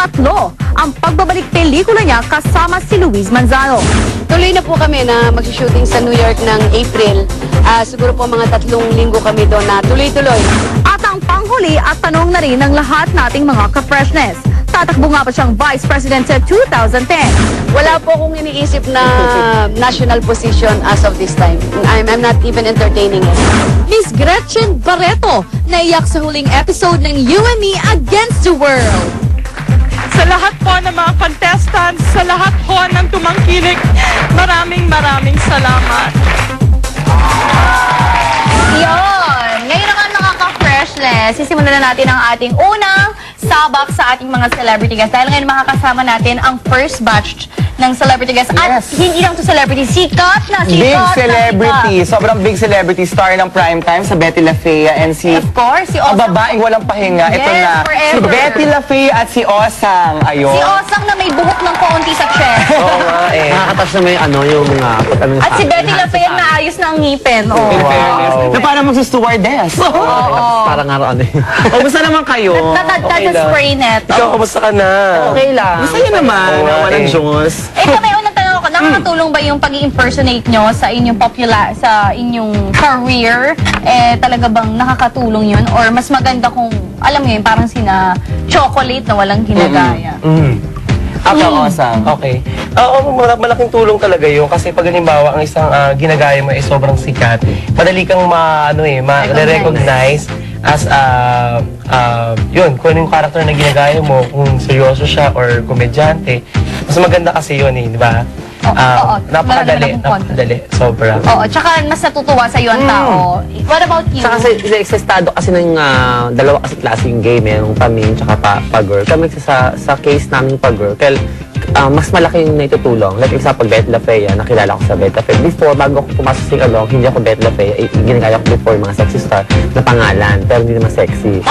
pangatlo ang pagbabalik pelikula niya kasama si Luis Manzano. Tuloy na po kami na mag-shooting sa New York ng April. Siguro po mga 3 linggo kami doon na tuloy-tuloy. At ang panghuli at tanong na rin ng lahat nating mga ka-freshness. Tatakbo nga ba siyang Vice President sa 2010? Wala po akong iniisip na national position as of this time. I'm not even entertaining it. Miss Gretchen Barreto, naiyak sa huling episode ng You and Me Against the World. Sa lahat po ng mga contestants, sa lahat po ng tumangkilik, maraming salamat. Yun! Ngayon naman mga ka-freshness, sisimulan na natin ang ating unang sabak sa ating mga celebrity guests. Dahil ngayon makakasama natin ang first batch ng celebrity guests. At hindi lang to celebrity, sikat na Big sikat. celebrity. Sobrang big celebrity. Star ng primetime sa Betty La Fea and si... Of course, si Ang Osang. babaeng walang pahinga. Ito Yes, na. Si forever. Betty La Fea at si Osang. Ayun. Si Osang na may buhok ng kaunti sa chest. Oo nga eh. Nakakatas na may ano, yung pagkano At si Betty La Fea na ayos na ang ngipin. Oh. In fairness. Na parang magsa-stewardess. Parang ano eh. O, basta naman kayo? That's spray net. Ikaw, kamusta ka na? Okay lang. Masaya naman. Oo nga Walang eh. Diyos. Ito may unang tanong ako, nakakatulong ba yung pag-impersonate nyo sa inyong sa inyong career? Talaga bang nakakatulong yun? Or mas maganda kung, alam mo yun, parang sina chocolate na walang ginagaya? Ako, Osang. Okay. Oo, malaking tulong talaga yun kasi pag halimbawa ang isang ginagaya mo ay sobrang sikat, madali kang ma-recognize as yun, kung ano yung character na ginagaya mo, kung seryoso siya or komedyante. Mas maganda kasi yun eh, di ba? Oo, Napakadali, wala naman akong napakadali, sobra. Oo, tsaka mas natutuwa sa iyo ang tao. What about you? Saka sa estado kasi ng dalawa kasi klaseng game, yung pamin tsaka pag-girl. Kami sa case namin pag-girl, mas malaki yung naitutulong. Like example, Betty La Fea, nakilala ko sa Betty La Fea. Before, bago ako pumasok sa Along, hindi ako Betty La Fea. Ginagaya ko before yung mga sexy star na pangalan, pero hindi naman sexy.